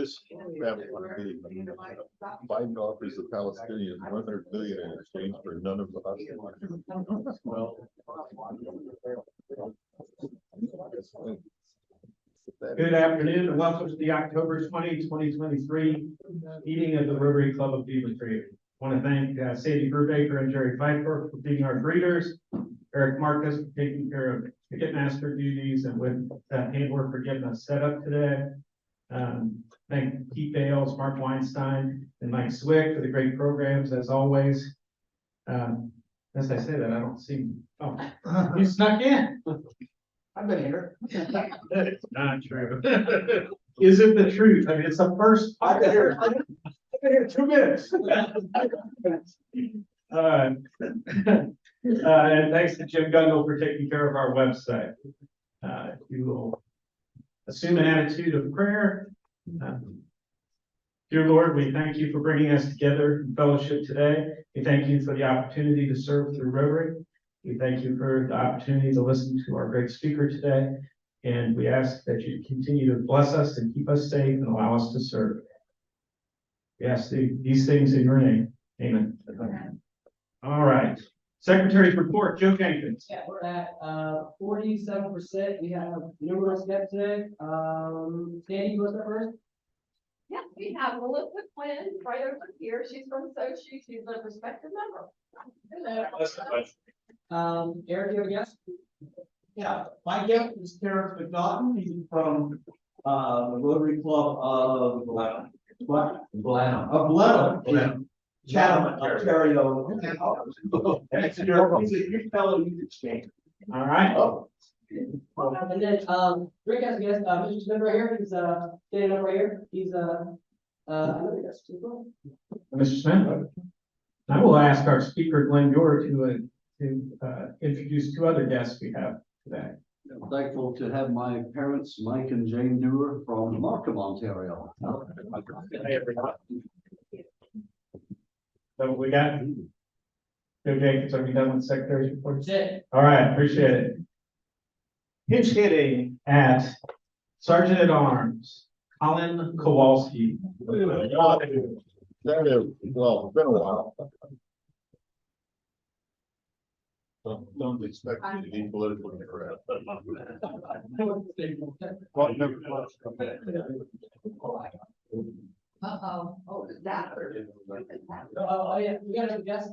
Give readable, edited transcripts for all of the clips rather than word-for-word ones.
This family Biden offers the Palestinians 100 billion in exchange for none of the hostages. Well, good afternoon and welcome to the October 20, 2023 meeting of the Rotary Club of Beavercreek. I want to thank Sadie Brubaker and Jerry Pfeiffer for being our greeters, Eric Marcus for taking care of the Pitmaster duties and with handwork for getting us set up today. Thank Pete Bales, Mark Weinstein, and Mike Swick for the great programs as always. As I say that, I don't see. Oh, you snuck in. I've been here. It's not true. Is it the truth? I mean, it's the first. I've been here. I've been here 2 minutes. And thanks to Jim Gundel for taking care of our website. You will assume an attitude of prayer. Dear Lord, we thank you for bringing us together in fellowship today. We thank you for the opportunity to serve through Rotary. We thank you for the opportunity to listen to our great speaker today. And we ask that you continue to bless us and keep us safe and allow us to serve. We ask these things in your name. Amen. All right. Secretary's report, Joe Jenkins. Yeah, we're at 47%. We have numerous guests today. Sandy, you want to start first? Yes, we have Melissa Quinn right over here. She's from Sochi. She's a respected member. Hello. Eric, you have a guest? Yeah, my guest is Terrence McNaughton. He's from the Rotary Club of Blenheim. Chatham, Ontario. He's a fellow youth exchange. All right. And then Rick has a guest. Mr. Smith right here. He's standing up right here. He's another guest as well. Mr. Smith. I will ask our speaker, Glenn Dewar, to introduce 2 other guests we have today. I'm thankful to have my parents, Mike and Jane Dewar from Markham, Ontario. Hey, everybody. So we got Joe Jenkins. Are we done with secretary's report? That's it. All right, appreciate it. Pinch hitting at Sergeant at Arms, Colin Kowalski. That is, well, it's been a while. Don't expect me to be politically correct. Oh, is that? Oh, yeah, we got a guest,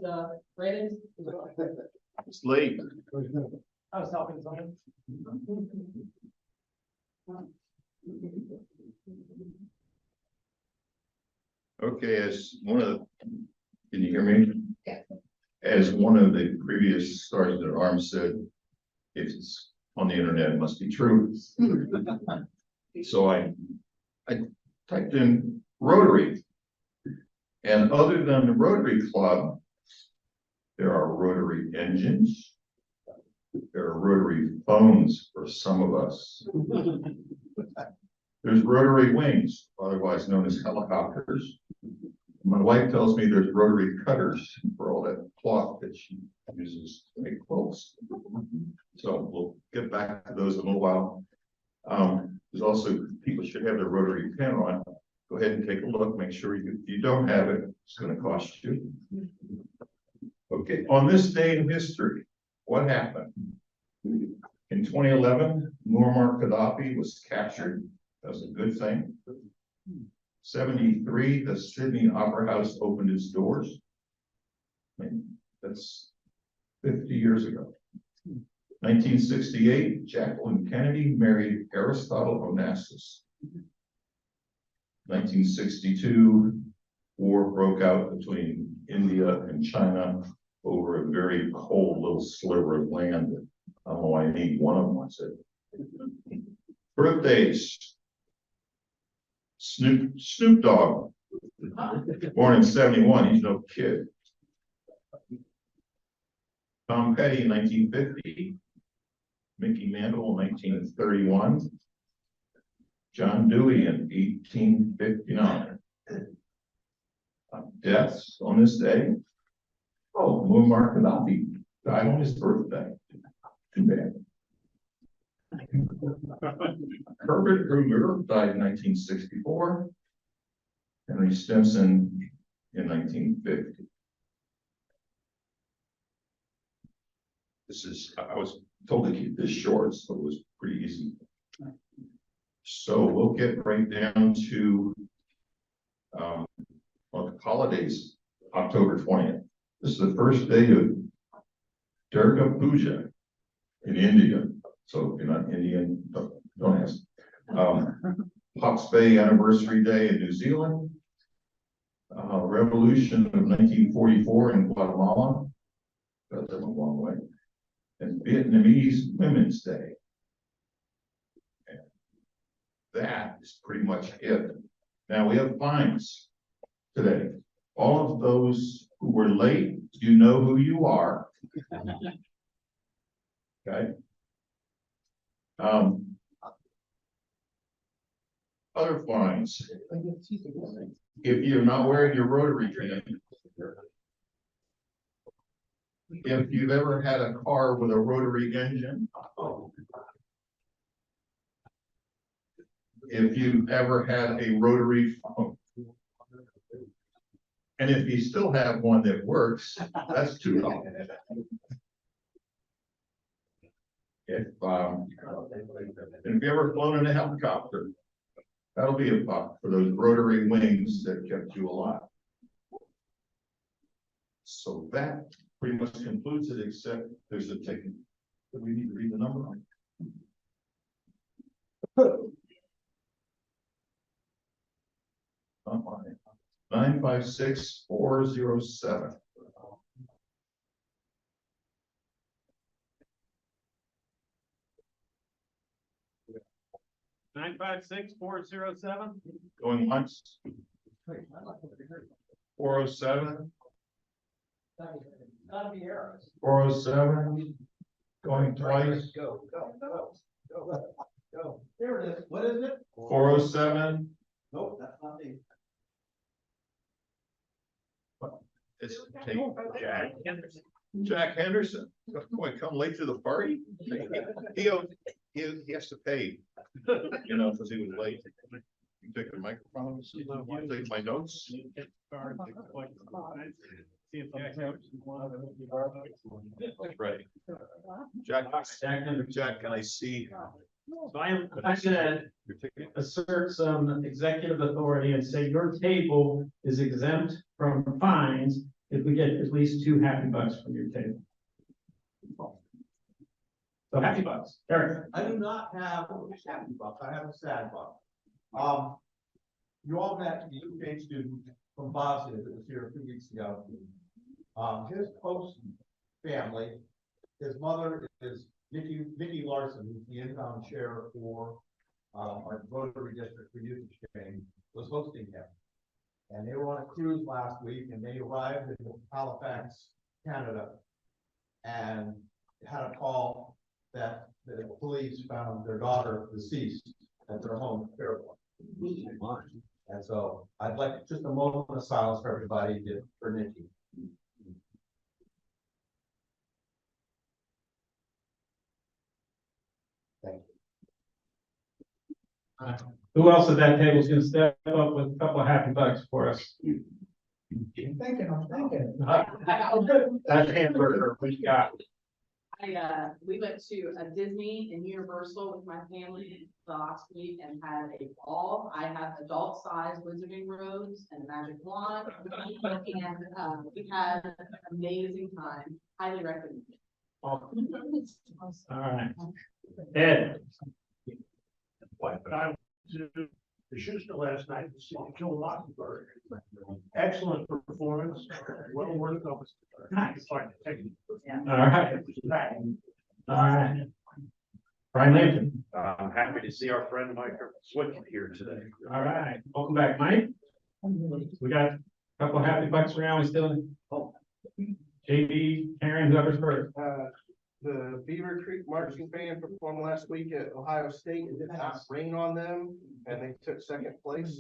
Brandon. It's late. I was helping someone. Okay, as one of the, can you hear me? Yeah. As one of the previous sergeants at arms said, if it's on the internet, it must be true. So I typed in Rotary, and other than the Rotary Club, there are Rotary engines. There are Rotary phones for some of us. There's Rotary wings, otherwise known as helicopters. My wife tells me there's Rotary cutters for all that cloth that she uses to make clothes. So we'll get back to those in a little while. There's also, people should have their Rotary pen on. Go ahead and take a look, make sure you don't have it. It's going to cost you. Okay, on this day in history, what happened? In 2011, Muammar Gaddafi was captured. That was a good thing. 73, the Sydney Opera House opened its doors. I mean, that's 50 years ago. 1968, Jacqueline Kennedy married Aristotle Onassis. 1962, war broke out between India and China over a very cold little sliver of land. I don't know why I need one of them, I said. Birthdays. Snoop Dogg, born in 71, he's no kid. Tom Petty in 1950. Mickey Mantle in 1931. John Dewey in 1859. Deaths on this day. Oh, Muammar Gaddafi died on his birthday. Too bad. Herbert Ruger died in 1964. Henry Stimson in 1950. This is, I was told to keep this short, so it was pretty easy. So we'll get right down to well, the holidays, October 20th. This is the first day of Durga Puja in India. So if you're not Indian, don't ask. Hawke's Bay Anniversary Day in New Zealand. Revolution of 1944 in Guatemala. That's a long way. And Vietnamese Women's Day. And that is pretty much it. Now we have fines today. All of those who were late, you know who you are. Okay. Other fines. If you're not wearing your Rotary pin, if you've ever had a car with a rotary engine, if you've ever had a rotary phone, and if you still have one that works, that's $2. If you ever flown in a helicopter, that'll be $1 for those rotary wings that kept you alive. So that pretty much concludes it, except there's a ticket. Do we need to read the number? 956407. Nine 56407. Going once. 407. Gotta be errors. 407. Going twice. Go. There it is. What is it? 407. Nope, that's not me. It's Jack Henderson. Boy, come late to the party. He has to pay, you know, because he was late. You take the microphone, you take my notes. See if Right. Jack, can I see So I'm gonna your ticket? assert some executive authority and say your table is exempt from fines if we get at least 2 happy bucks from your table. So happy bucks, Eric. I do not have a happy buck, I have a sad buck. You all met the UK student from Bosnia that was here 2 weeks ago. His host family, his mother is Nikki Larson, who's the income chair for our Rotary District for Youth Exchange, was hosting him. And they were on a cruise last week and they arrived in Halifax, Canada. And had a call that the police found their daughter deceased at their home in Fairborn. And so I'd like just a moment of silence for everybody for Nikki. Thank you. Who else at that table is gonna step up with a couple of happy bucks for us? I'm thinking. That hamburger, what you got? We went to a Disney and Universal with my family last week and had a ball. I have adult size wizarding robes and a magic wand. And, we had an amazing time. Highly recommend it. All right. Ed. I was to Houston last night to see Joe Mockingbird. Excellent performance, well worth of it. Nice. All All right. All right. Brian Lampton. I'm happy to see our friend Mike Swick here today. All right. Welcome back, Mike. We got a couple of happy bucks around. We still. JB, Karen, whoever's first. The Beavercreek marching band performed last week at Ohio State. It did not rain on them, and they took second place.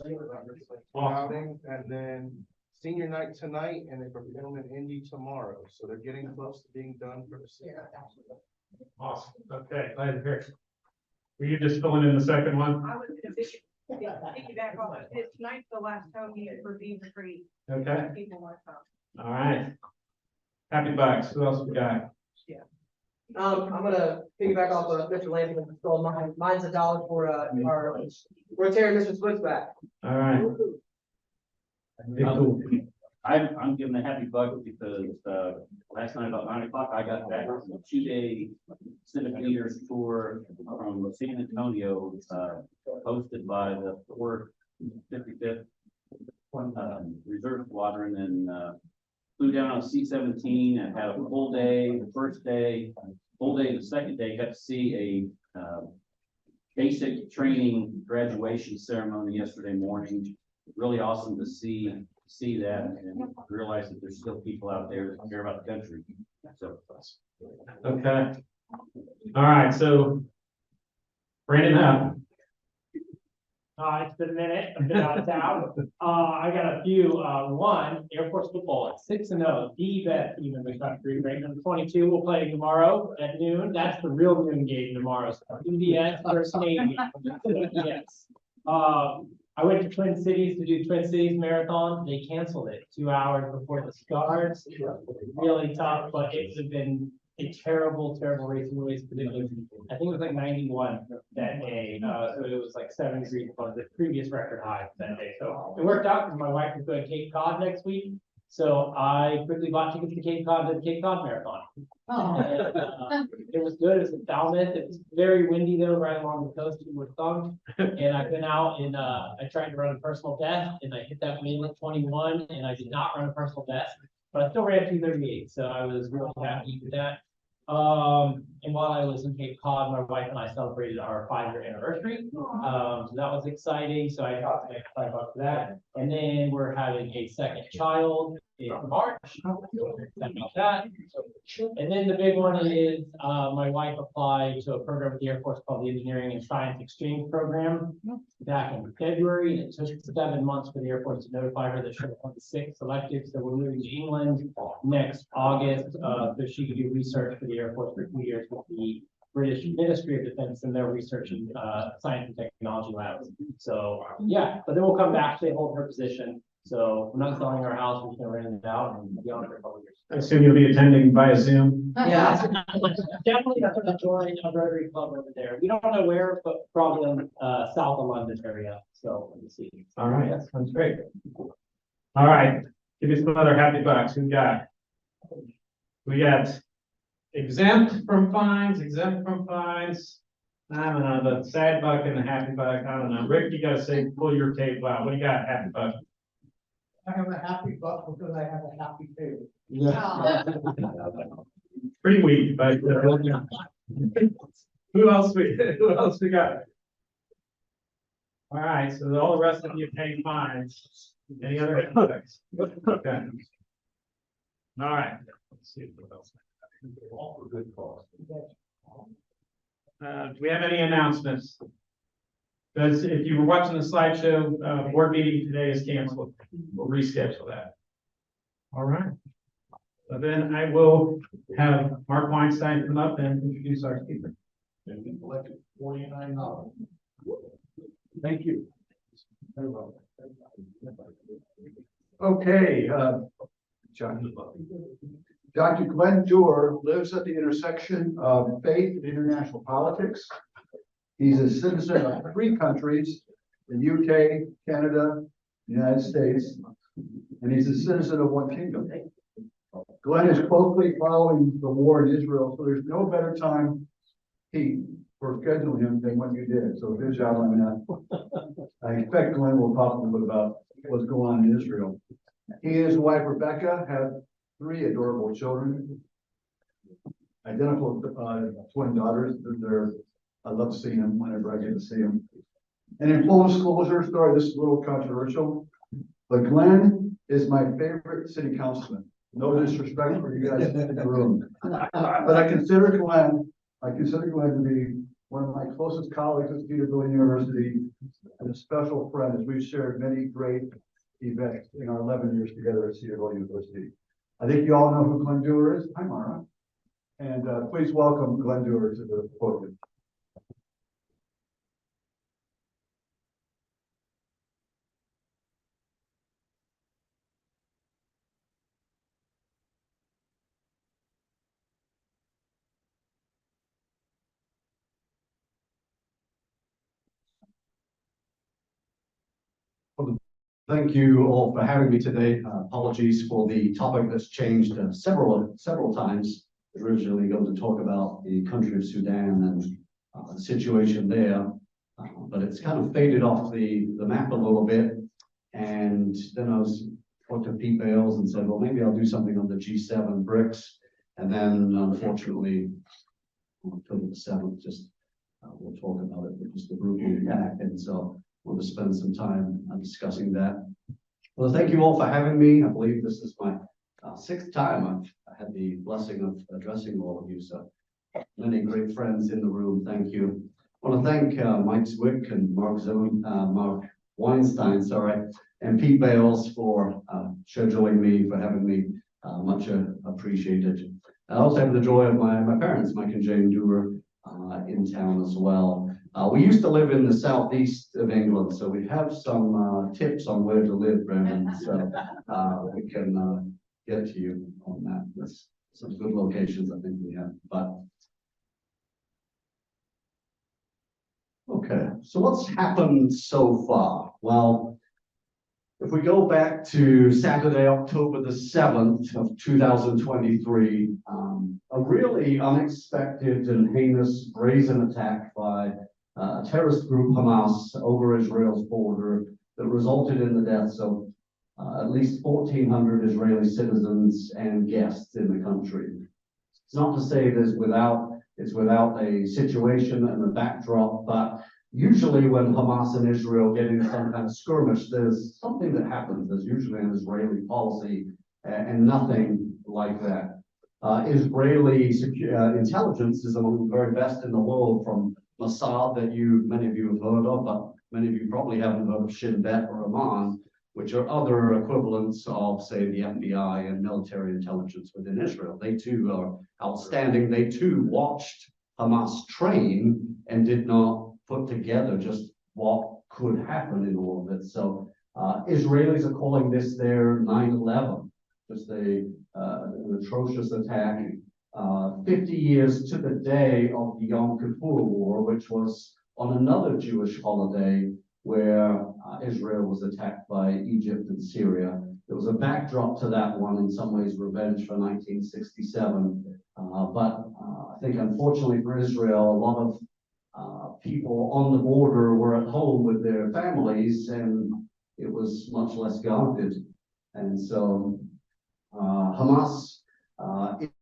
Outing, and then senior night tonight, and they perform in Indy tomorrow. So they're getting close to being done for the season. Awesome. Okay, glad to hear. Were you just filling in the second one? I was Piggyback off of it, tonight's the last home meeting for Beavercreek. Okay, People want to come. all right. Happy bucks. Who else we got? I'm gonna piggyback off of Mr. Latham and stole mine. Mine's $1 for, our Rotary Mr. Switzback. All right. Big cool. I'm giving a happy buck because, last night about 9 o'clock, I got back from a 2-day civic leaders tour from San Antonio, hosted by the 455th Reserve Squadron, and, flew down on C-17 and had a full day, the first day, full day, the second day, got to see a, basic training graduation ceremony yesterday morning. Really awesome to see that and realize that there's still people out there that care about the country. So. Okay. All right, so Brandon, It's been a minute, I've been out of town. I got a few, one, Air Force football at 6-0, the best team in the country, ranked number 22, will play tomorrow at noon. That's the real noon game tomorrow. So UVS versus Navy. Yes. I went to Twin Cities to do Twin Cities Marathon. They canceled it 2 hours before the starts. Really tough, but it would have been a terrible race in ways, particularly. I think it was like 91 that day. So it was like 7 degrees above the previous record high that day. So it worked out because my wife is going to Cape Cod next week. So I quickly bought tickets to Cape Cod, the Cape Cod Marathon. And, it was good. It was in Falmouth. It was very windy though, right along the coast of Wisconsin. And I've been out and I tried to run a personal best and I hit that wind at 21 and I did not run a personal best, but I still ran 2:38. So I was really happy with that. And while I was in Cape Cod, my wife and I celebrated our 5-year anniversary. So that was exciting. So I got to make $5 for that. And then we're having a second child in March. About that. And then the big one is, my wife applied to a program with the Air Force called the Engineering and Science Exchange Program back in February. It took 7 months for the Air Force to notify her that she was 6 selected. So we're moving to England next August, so she could do research for the Air Force for 2 years with the British Ministry of Defense and their research and science and technology labs. So yeah, but then we'll come back. They hold her position. So we're not selling our house. We're gonna rent it out and be on it for a couple of years. I assume you'll be attending via Zoom. Yeah. Definitely have to join a Rotary Club over there. We don't know where, but probably in south of London area. So let me see. All right, that sounds great. All right, give me some other happy bucks. Who got? We got exempt from fines. I don't know, the sad buck and the happy buck. I don't know. Rick, you gotta say, pull your tape out. What do you got, happy buck? I have a happy buck because I have a happy table. Pretty weak, but who else we got? All right, so all the rest of you pay fines. Any other bucks? Okay. All right. Let's see what else. All for good cause. Do we have any announcements? Because if you were watching the slideshow, board meeting today is canceled. We'll reschedule that. All right. So then I will have Mark Weinstein come up and introduce our speaker. And we collected $49. Thank you. Okay, Dr. Glenn Dewar lives at the intersection of faith and international politics. He's a citizen of 3 countries, the UK, Canada, the United States, and he's a citizen of 1 kingdom. Glenn is closely following the war in Israel, so there's no better time, Pete, for scheduling him than what you did. So good job on that. I expect Glenn will talk a little bit about what's going on in Israel. He and his wife Rebecca have 3 adorable children, identical twin daughters. I love seeing them whenever I get to see them. And in full disclosure, sorry, this is a little controversial, but Glenn is my favorite city councilman. No disrespect for you guys in the room, but I consider Glenn to be one of my closest colleagues at Peterbilt University and a special friend as we've shared many great events in our 11 years together at Peterbilt University. I think you all know who Glenn Dewar is. Hi, Mara. And please welcome Glenn Dewar to the podium. Thank you all for having me today. Apologies for the topic that's changed several times. Originally going to talk about the country of Sudan and the situation there, but it's kind of faded off the map a little bit. And then I was talking to Pete Bales and said, well, maybe I'll do something on the G7 BRICS. And then unfortunately, on October the 7th, just we'll talk about it, which is the brutal attack. And so we'll just spend some time discussing that. Well, thank you all for having me. I believe this is my sixth time I've had the blessing of addressing all of you. So many great friends in the room. Thank you. I want to thank Mike Zwick and Mark Weinstein, and Pete Bales for scheduling me, for having me. Much appreciated. I also have the joy of my parents, Mike and Jane Dewar, in town as well. We used to live in the southeast of England, so we have some tips on where to live, Brendan. So we can get to you on that. There's some good locations I think we have. But okay, so what's happened so far? Well, if we go back to Saturday, October the 7th of 2023, a really unexpected and heinous brazen attack by a terrorist group, Hamas, over Israel's border that resulted in the deaths of at least 1,400 Israeli citizens and guests in the country. It's not to say it's without a situation and a backdrop, but usually when Hamas and Israel get in some kind of skirmish, there's something that happens. There's usually an Israeli policy and nothing like that. Israeli intelligence is among the very best in the world, from Mossad that many of you have heard of, but many of you probably haven't heard of Shin Bet or Amman, which are other equivalents of, say, the FBI and military intelligence within Israel. They too are outstanding. They too watched Hamas train and did not put together just what could happen in all of it. So Israelis are calling this their 9/11, just an atrocious attack. 50 years to the day of the Yom Kippur War, which was on another Jewish holiday where Israel was attacked by Egypt and Syria. There was a backdrop to that one, in some ways revenge for 1967. But I think unfortunately for Israel, a lot of people on the border were at home with their families, and it was much less guarded. And so Hamas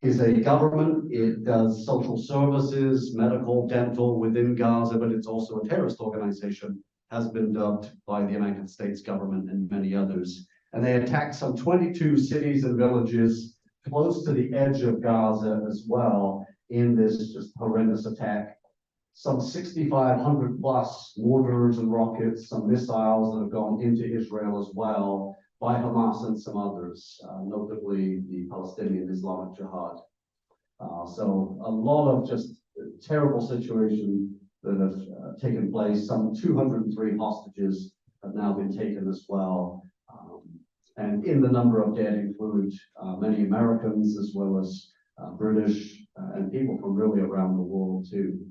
is a government. It does social services, medical, dental within Gaza, but it's also a terrorist organization, has been dubbed by the United States government and many others. And they attacked some 22 cities and villages close to the edge of Gaza as well in this just horrendous attack. Some 6,500 plus mortars and rockets, some missiles that have gone into Israel as well by Hamas and some others, notably the Palestinian Islamic Jihad. So a lot of just terrible situations that have taken place. Some 203 hostages have now been taken as well. And in the number of dead include many Americans as well as British and people from really around the world too.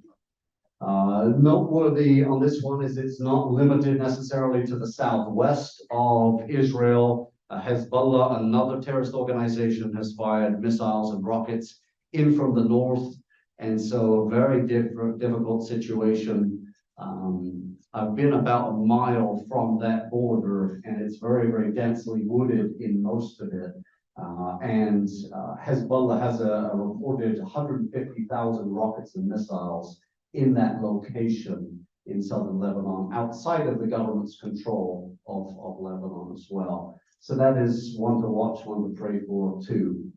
Noteworthy on this one is it's not limited necessarily to the southwest of Israel. Hezbollah, another terrorist organization, has fired missiles and rockets in from the north. And so a very difficult situation. I've been about a mile from that border, and it's very, very densely wooded in most of it. And Hezbollah has a reported 150,000 rockets and missiles in that location in southern Lebanon, outside of the government's control of Lebanon as well. So that is one to watch, one to pray for too.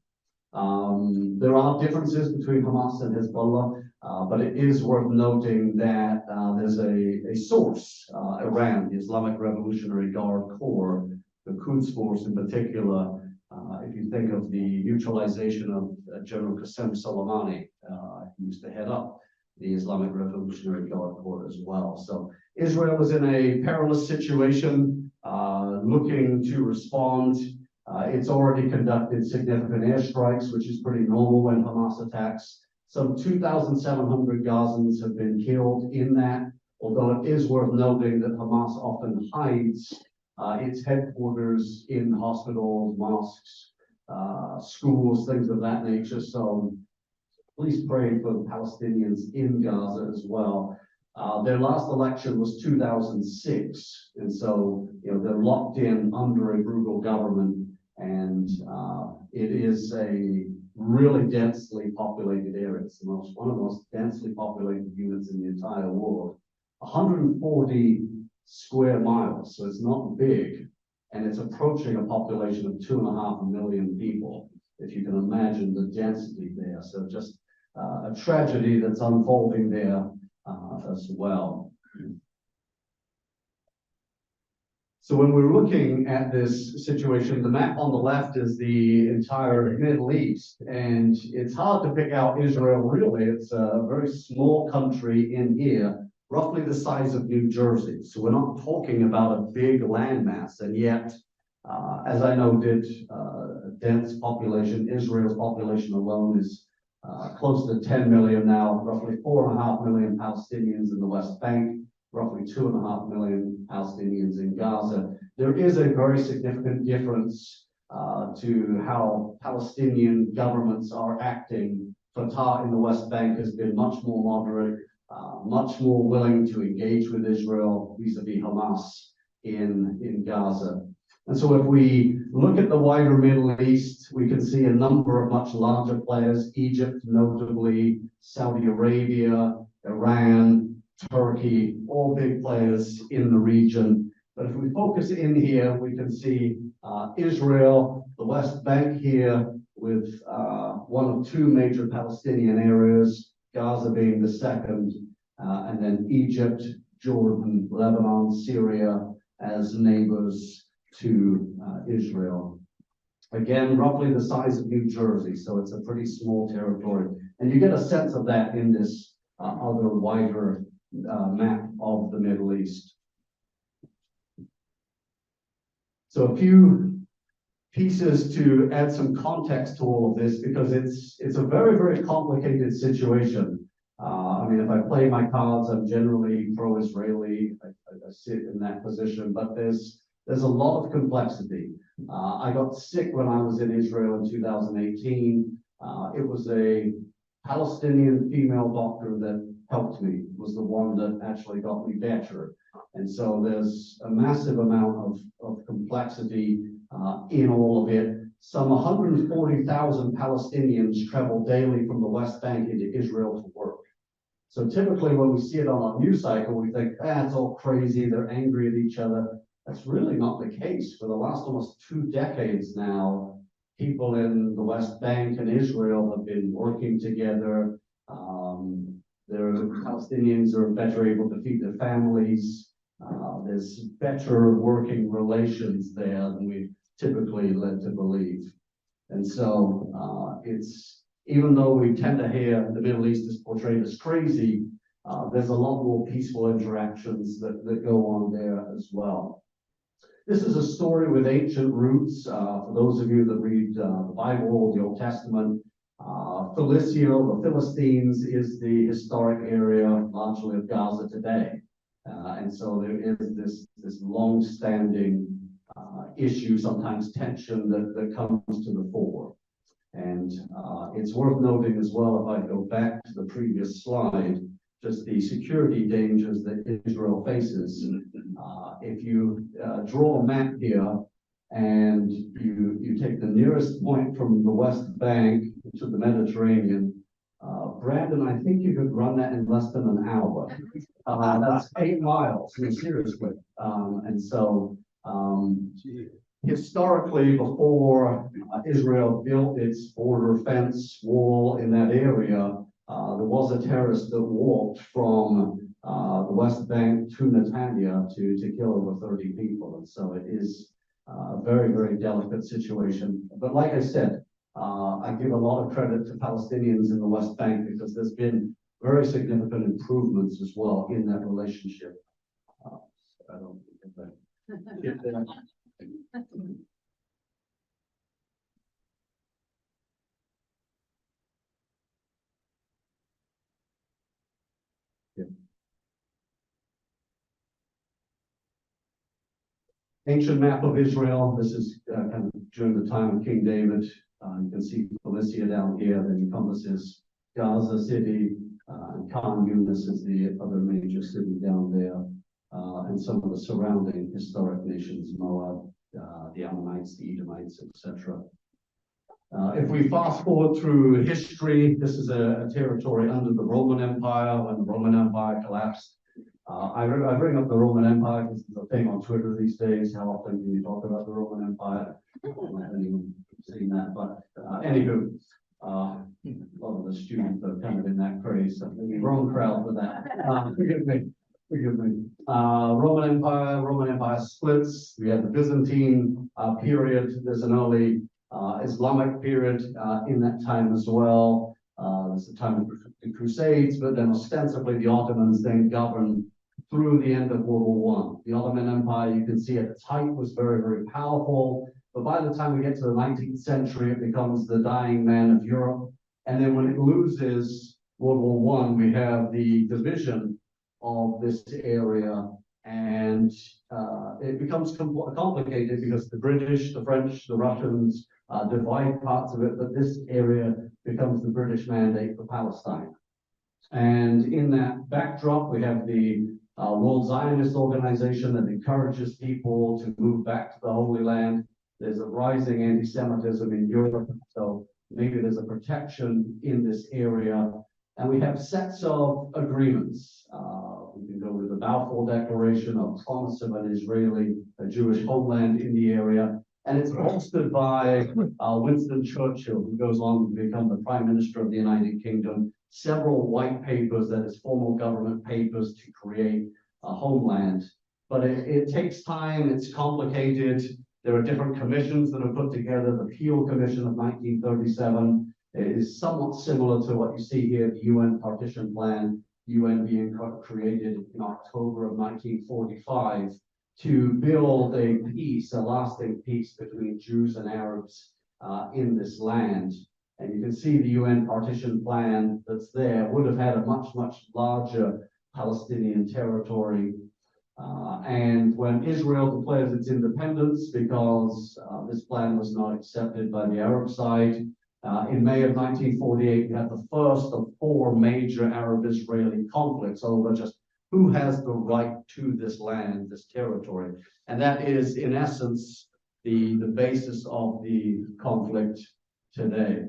There are differences between Hamas and Hezbollah, but it is worth noting that there's a source, Iran, the Islamic Revolutionary Guard Corps, the Quds Force in particular. If you think of the neutralization of General Qasem Soleimani, he used to head up the Islamic Revolutionary Guard Corps as well. So Israel is in a perilous situation, looking to respond. It's already conducted significant airstrikes, which is pretty normal when Hamas attacks. Some 2,700 Gazans have been killed in that, although it is worth noting that Hamas often hides its headquarters in hospitals, mosques, schools, things of that nature. So please pray for the Palestinians in Gaza as well. Their last election was 2006, and so they're locked in under a brutal government, and it is a really densely populated area. It's one of the most densely populated units in the entire world. 140 square miles, so it's not big, and it's approaching a population of 2.5 million people. If you can imagine the density there, so just a tragedy that's unfolding there as well. So when we're looking at this situation, the map on the left is the entire Middle East, and it's hard to pick out Israel really. It's a very small country in here, roughly the size of New Jersey. So we're not talking about a big landmass, and yet, as I noted, a dense population. Israel's population alone is close to 10 million now, roughly 4.5 million Palestinians in the West Bank, roughly 2.5 million Palestinians in Gaza. There is a very significant difference to how Palestinian governments are acting. Fatah in the West Bank has been much more moderate, much more willing to engage with Israel vis-a-vis Hamas in Gaza. And so if we look at the wider Middle East, we can see a number of much larger players, Egypt notably, Saudi Arabia, Iran, Turkey, all big players in the region. But if we focus in here, we can see Israel, the West Bank here, with one of two major Palestinian areas, Gaza being the second, and then Egypt, Jordan, Lebanon, Syria as neighbors to Israel. Again, roughly the size of New Jersey, so it's a pretty small territory. And you get a sense of that in this other wider map of the Middle East. So a few pieces to add some context to all of this, because it's a very, very complicated situation. I mean, if I play my cards, I'm generally pro-Israeli. I sit in that position, but there's a lot of complexity. I got sick when I was in Israel in 2018. It was a Palestinian female doctor that helped me, was the one that actually got me better. And so there's a massive amount of complexity in all of it. Some 140,000 Palestinians travel daily from the West Bank into Israel to work. So typically when we see it on our news cycle, we think, it's all crazy, they're angry at each other. That's really not the case. For the last almost 2 decades now, people in the West Bank and Israel have been working together. The Palestinians are better able to feed their families. There's better working relations there than we typically led to believe. And so even though we tend to hear the Middle East is portrayed as crazy, there's a lot more peaceful interactions that go on there as well. This is a story with ancient roots. For those of you that read the Bible, the Old Testament, Philistia, the Philistines, is the historic area largely of Gaza today. And so there is this long-standing issue, sometimes tension, that comes to the fore. And it's worth noting as well, if I go back to the previous slide, just the security dangers that Israel faces. If you draw a map here and you take the nearest point from the West Bank to the Mediterranean, Brandon, I think you could run that in less than an hour. That's 8 miles, seriously. And so historically, before Israel built its border fence wall in that area, there was a terrorist that walked from the West Bank to Netanya to kill over 30 people. And so it is a very, very delicate situation. But like I said, I give a lot of credit to Palestinians in the West Bank, because there's been very significant improvements as well in that relationship. I don't think that. Ancient map of Israel. This is kind of during the time of King David. You can see Philistia down here, that encompasses Gaza City, and Khan Yunis is the other major city down there, and some of the surrounding historic nations, Moab, the Ammonites, the Edomites, etc. If we fast forward through history, this is a territory under the Roman Empire. When the Roman Empire collapsed, I bring up the Roman Empire because it's a thing on Twitter these days. How often can you talk about the Roman Empire? I don't know if anyone seen that, but anywho, a lot of the students are kind of in that craze, so maybe wrong crowd for that. Forgive me. Roman Empire splits. We have the Byzantine period. There's an early Islamic period in that time as well. There's the time of the Crusades, but then ostensibly the Ottomans then governed through the end of World War I. The Ottoman Empire, you can see at its height, was very, very powerful. But by the time we get to the 19th century, it becomes the dying man of Europe. And then when it loses World War I, we have the division of this area, and it becomes complicated because the British, the French, the Russians divide parts of it, but this area becomes the British Mandate for Palestine. And in that backdrop, we have the World Zionist Organization that encourages people to move back to the Holy Land. There's a rising anti-Semitism in Europe, so maybe there's a protection in this area. And we have sets of agreements. We can go with the Balfour Declaration, a promise of an Israeli, a Jewish homeland in the area. And it's bolstered by Winston Churchill, who goes on to become the Prime Minister of the United Kingdom. Several white papers, that is formal government papers, to create a homeland. But it takes time, it's complicated. There are different commissions that are put together. The Peel Commission of 1937 is somewhat similar to what you see here, the UN Partition Plan, UN being created in October of 1945 to build a peace, a lasting peace between Jews and Arabs in this land. And you can see the UN Partition Plan that's there would have had a much, much larger Palestinian territory. And when Israel declares its independence, because this plan was not accepted by the Arab side, in May of 1948, we had the first of 4 major Arab-Israeli conflicts over just who has the right to this land, this territory. And that is, in essence, the basis of the conflict today.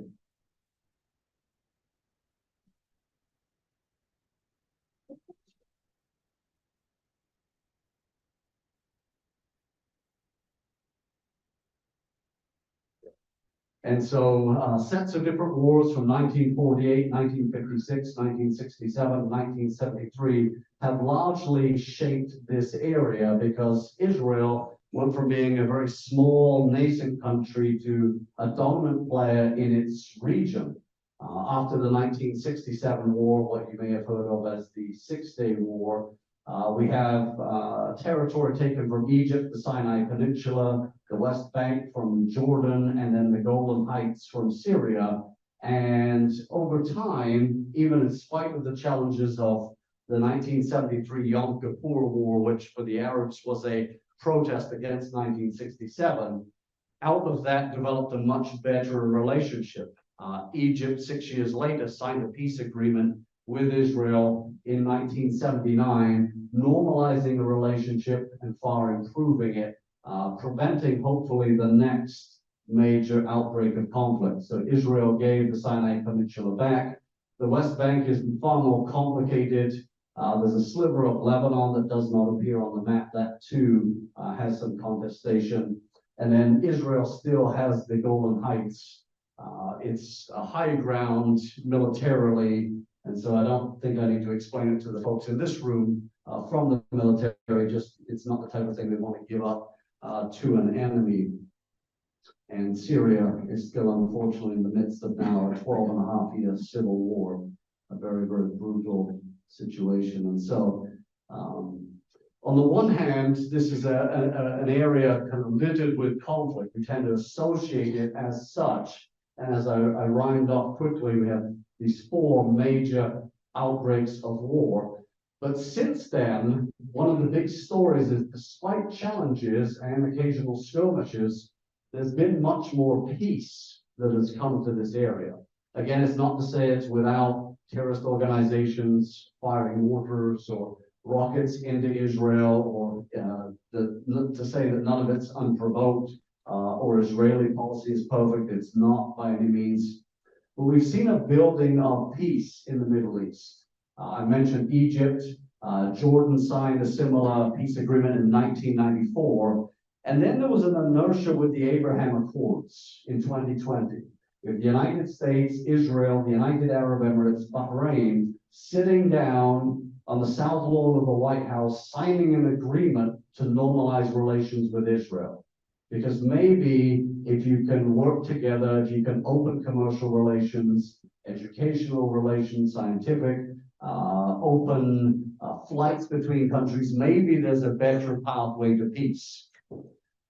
And so sets of different wars from 1948, 1956, 1967, 1973 have largely shaped this area, because Israel went from being a very small nascent country to a dominant player in its region. After the 1967 war, what you may have heard of as the Six-Day War, we have territory taken from Egypt, the Sinai Peninsula, the West Bank from Jordan, and then the Golan Heights from Syria. And over time, even in spite of the challenges of the 1973 Yom Kippur War, which for the Arabs was a protest against 1967, out of that developed a much better relationship. Egypt, 6 years later, signed a peace agreement with Israel in 1979, normalizing the relationship and far improving it, preventing hopefully the next major outbreak of conflict. So Israel gave the Sinai Peninsula back. The West Bank is far more complicated. There's a sliver of Lebanon that does not appear on the map. That too has some contestation. And then Israel still has the Golan Heights. It's a high ground militarily, and so I don't think I need to explain it to the folks in this room from the military. Just it's not the type of thing they want to give up to an enemy. And Syria is still unfortunately in the midst of now a 12.5-year civil war, a very, very brutal situation. And so on the one hand, this is an area kind of littered with conflict. We tend to associate it as such. And as I rhymed off quickly, we have these 4 major outbreaks of war. But since then, one of the big stories is despite challenges and occasional skirmishes, there's been much more peace that has come to this area. Again, it's not to say it's without terrorist organizations firing mortars or rockets into Israel, or to say that none of it's unprovoked or Israeli policy is perfect. It's not by any means. But we've seen a building of peace in the Middle East. I mentioned Egypt. Jordan signed a similar peace agreement in 1994. And then there was an inertia with the Abraham Accords in 2020. With the United States, Israel, the United Arab Emirates, Bahrain, sitting down on the south lawn of the White House, signing an agreement to normalize relations with Israel. Because maybe if you can work together, if you can open commercial relations, educational relations, scientific, open flights between countries, maybe there's a better pathway to peace.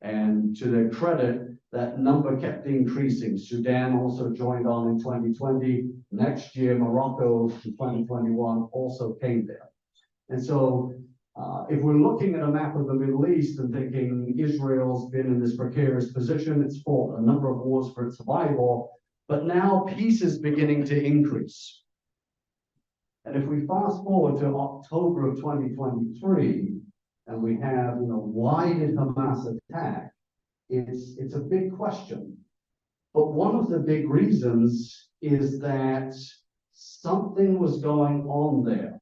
And to their credit, that number kept increasing. Sudan also joined on in 2020. Next year, Morocco in 2021 also came there. And so if we're looking at a map of the Middle East and thinking Israel's been in this precarious position, it's fought a number of wars for its survival, but now peace is beginning to increase. And if we fast forward to October of 2023, and we have, why did Hamas attack? It's a big question. But one of the big reasons is that something was going on there.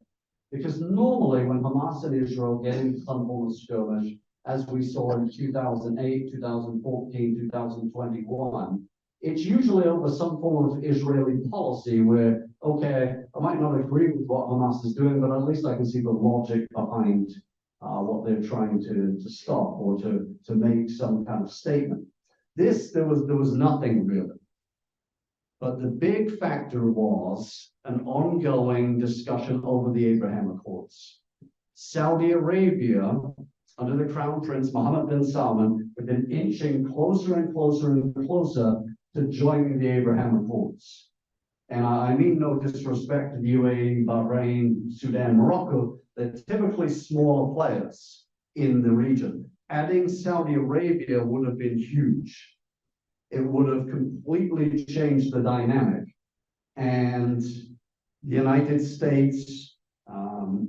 Because normally when Hamas and Israel get into some form of skirmish, as we saw in 2008, 2014, 2021, it's usually over some form of Israeli policy where, okay, I might not agree with what Hamas is doing, but at least I can see the logic behind what they're trying to stop or to make some kind of statement. There was nothing really. But the big factor was an ongoing discussion over the Abraham Accords. Saudi Arabia, under the Crown Prince Mohammed bin Salman, had been inching closer and closer and closer to joining the Abraham Accords. And I mean no disrespect to the UAE, Bahrain, Sudan, Morocco. They're typically smaller players in the region. Adding Saudi Arabia would have been huge. It would have completely changed the dynamic. And the United States,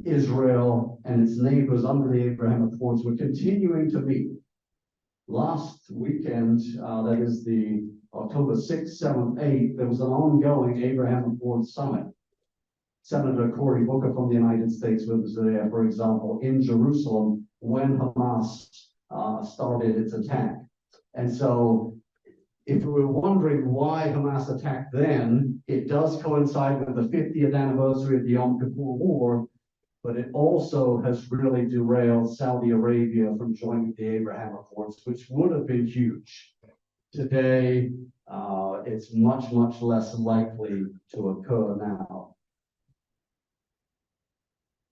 Israel, and its neighbors under the Abraham Accords were continuing to meet. Last weekend, that is the October 6th, 7th, 8th, there was an ongoing Abraham Accords summit. Senator Cory Booker from the United States was there, for example, in Jerusalem when Hamas started its attack. And so if we were wondering why Hamas attacked then, it does coincide with the 50th anniversary of the Yom Kippur War, but it also has really derailed Saudi Arabia from joining the Abraham Accords, which would have been huge. Today, it's much, much less likely to occur now.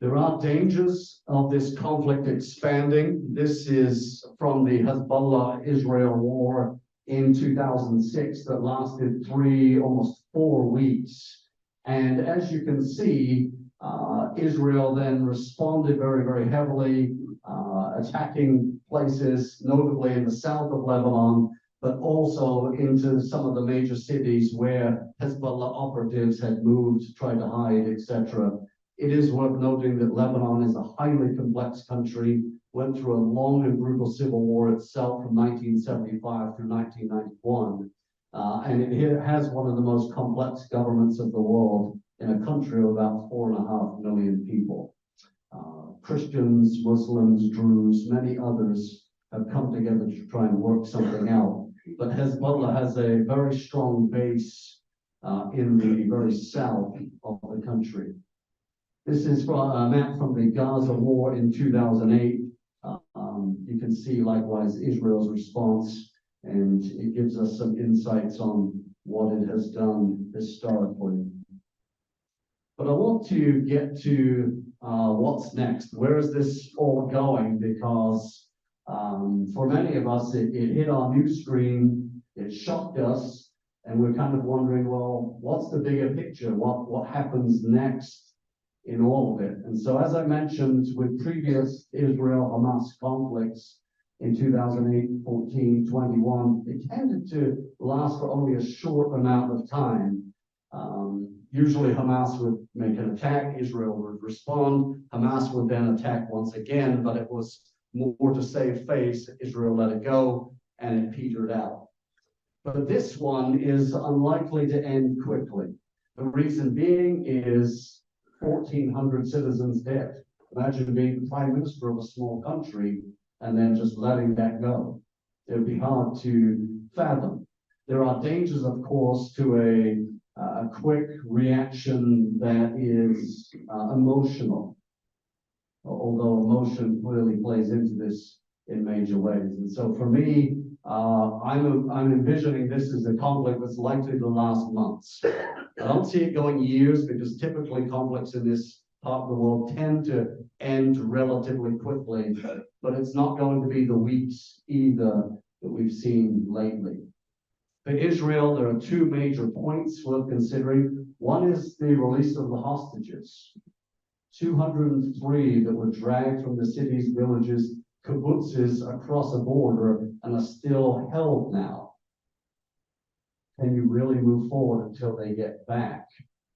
There are dangers of this conflict expanding. This is from the Hezbollah-Israel war in 2006 that lasted almost 4 weeks. And as you can see, Israel then responded very, very heavily, attacking places, notably in the south of Lebanon, but also into some of the major cities where Hezbollah operatives had moved, tried to hide, etc. It is worth noting that Lebanon is a highly complex country, went through a long and brutal civil war itself from 1975 through 1991. And it has one of the most complex governments of the world in a country of about 4.5 million people. Christians, Muslims, Druze, many others have come together to try and work something out. But Hezbollah has a very strong base in the very south of the country. This is a map from the Gaza war in 2008. You can see likewise Israel's response, and it gives us some insights on what it has done historically. But I want to get to what's next. Where is this all going? Because for many of us, it hit our news screen, it shocked us, and we're kind of wondering, well, what's the bigger picture? What happens next in all of it. And so, as I mentioned, with previous Israel-Hamas conflicts in 2008, 14, 21, they tended to last for only a short amount of time. Usually Hamas would make an attack, Israel would respond, Hamas would then attack once again, but it was more to save face. Israel let it go and it petered out. But this one is unlikely to end quickly. The reason being is 1,400 citizens dead. Imagine being the prime minister of a small country and then just letting that go. It would be hard to fathom. There are dangers, of course, to a quick reaction that is emotional, although emotion clearly plays into this in major ways. And so for me, I'm envisioning this as a conflict that's likely to last months. I don't see it going years, because typically conflicts in this part of the world tend to end relatively quickly, but it's not going to be the weeks either that we've seen lately. For Israel, there are two major points worth considering. One is the release of the hostages. 203 that were dragged from the cities, villages, kibbutzes across a border and are still held now. Can you really move forward until they get back?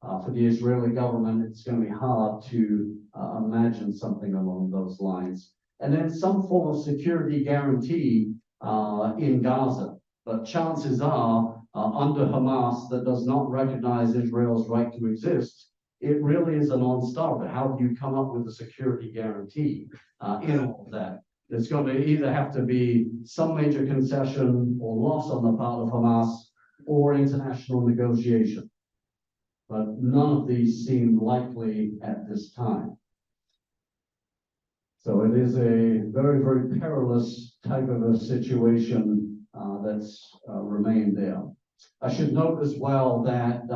For the Israeli government, it's going to be hard to imagine something along those lines. And then some form of security guarantee in Gaza. But chances are, under Hamas that does not recognize Israel's right to exist, it really is a non-starter. How do you come up with a security guarantee in all of that? There's going to either have to be some major concession or loss on the part of Hamas or international negotiation. But none of these seem likely at this time. So it is a very, very perilous type of a situation that's remained there. I should note as well that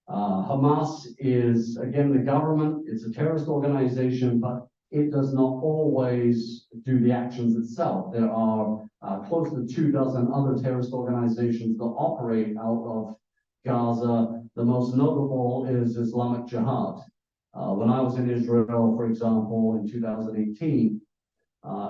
Hamas is, again, the government. It's a terrorist organization, but it does not always do the actions itself. There are close to 24 other terrorist organizations that operate out of Gaza. The most notable is Islamic Jihad. When I was in Israel, for example, in 2018,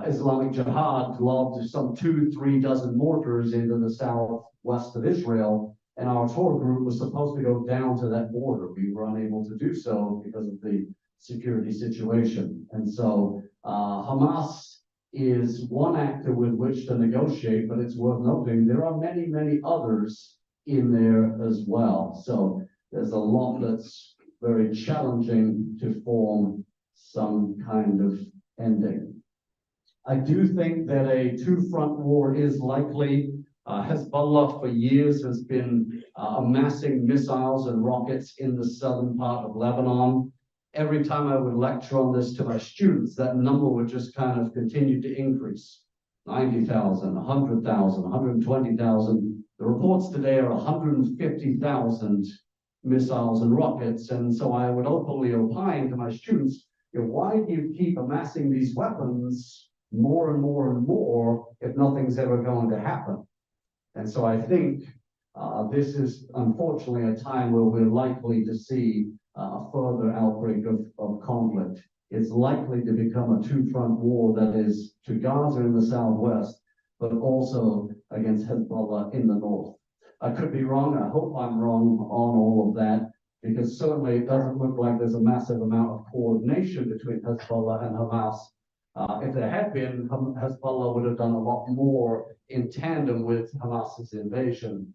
Islamic Jihad lobbed some 2-3 dozen mortars into the southwest of Israel, and our tour group was supposed to go down to that border. We were unable to do so because of the security situation. And so Hamas is one actor with which to negotiate, but it's worth noting there are many, many others in there as well. So there's a lot that's very challenging to form some kind of ending. I do think that a two-front war is likely. Hezbollah for years has been amassing missiles and rockets in the southern part of Lebanon. Every time I would lecture on this to my students, that number would just kind of continue to increase. 90,000, 100,000, 120,000. The reports today are 150,000 missiles and rockets. And so I would openly opine to my students, why do you keep amassing these weapons more and more and more if nothing's ever going to happen? And so I think this is unfortunately a time where we're likely to see a further outbreak of conflict. It's likely to become a two-front war that is to Gaza in the southwest, but also against Hezbollah in the north. I could be wrong. I hope I'm wrong on all of that, because certainly it doesn't look like there's a massive amount of coordination between Hezbollah and Hamas. If there had been, Hezbollah would have done a lot more in tandem with Hamas's invasion,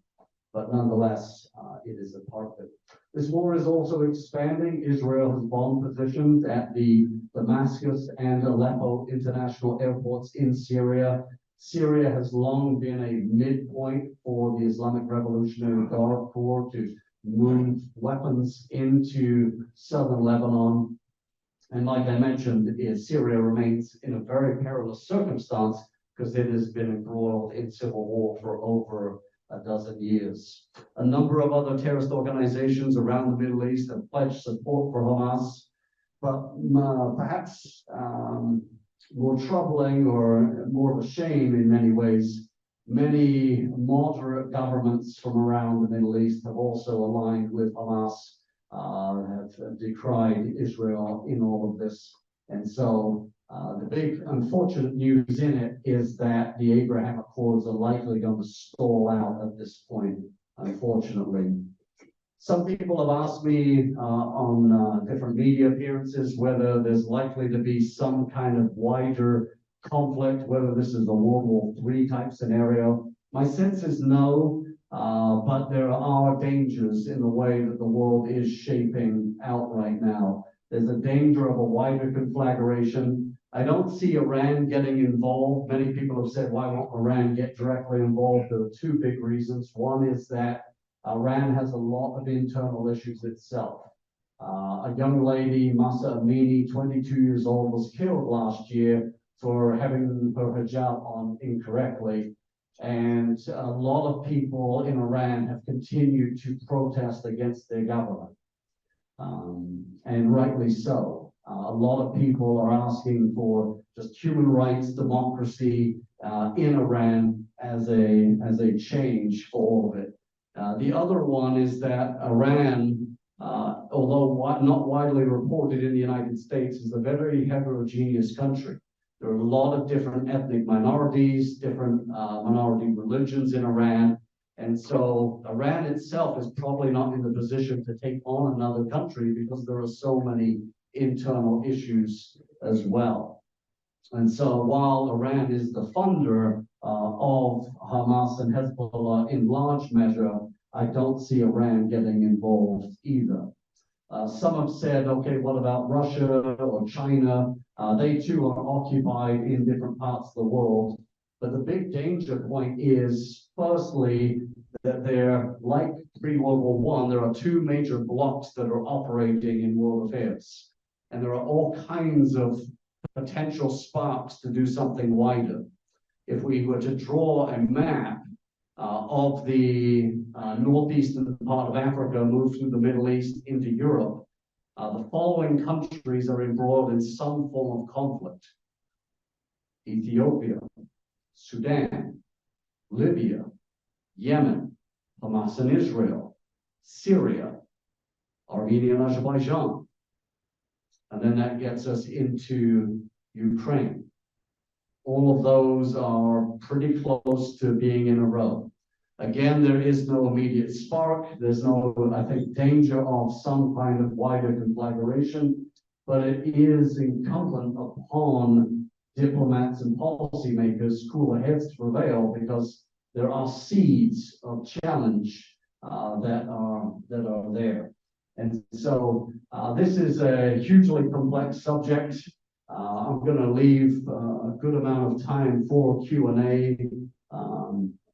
but nonetheless, it is a part of it. This war is also expanding. Israel has bomb positions at the Damascus and Aleppo international airports in Syria. Syria has long been a midpoint for the Islamic Revolutionary Guard Corps to move weapons into southern Lebanon. And like I mentioned, Syria remains in a very perilous circumstance because it has been embroiled in civil war for over a dozen years. A number of other terrorist organizations around the Middle East have pledged support for Hamas, but perhaps more troubling or more of a shame in many ways, many moderate governments from around the Middle East have also aligned with Hamas have decried Israel in all of this. And so the big unfortunate news in it is that the Abraham Accords are likely going to stall out at this point, unfortunately. Some people have asked me on different media appearances whether there's likely to be some kind of wider conflict, whether this is a World War III type scenario. My sense is no, but there are dangers in the way that the world is shaping out right now. There's a danger of a wider conflagration. I don't see Iran getting involved. Many people have said, why won't Iran get directly involved? There are two big reasons. One is that Iran has a lot of internal issues itself. A young lady, Masa Amini, 22 years old, was killed last year for having her hijab on incorrectly. And a lot of people in Iran have continued to protest against their government. And rightly so. A lot of people are asking for just human rights, democracy in Iran as a change for all of it. The other one is that Iran, although not widely reported in the United States, is a very heterogeneous country. There are a lot of different ethnic minorities, different minority religions in Iran. And so Iran itself is probably not in the position to take on another country because there are so many internal issues as well. And so while Iran is the funder of Hamas and Hezbollah in large measure, I don't see Iran getting involved either. Some have said, okay, what about Russia or China? They too are occupied in different parts of the world. But the big danger point is, firstly, that they're like pre-World War I, there are two major blocks that are operating in world affairs. And there are all kinds of potential sparks to do something wider. If we were to draw a map of the northeastern part of Africa, move through the Middle East into Europe, the following countries are embroiled in some form of conflict: Ethiopia, Sudan, Libya, Yemen, Hamas and Israel, Syria, Armenia and Azerbaijan. And then that gets us into Ukraine. All of those are pretty close to being in a row. Again, there is no immediate spark. There's no, I think, danger of some kind of wider conflagration, but it is incumbent upon diplomats and policymakers, cooler heads to prevail, because there are seeds of challenge that are there. And so this is a hugely complex subject. I'm going to leave a good amount of time for Q&A,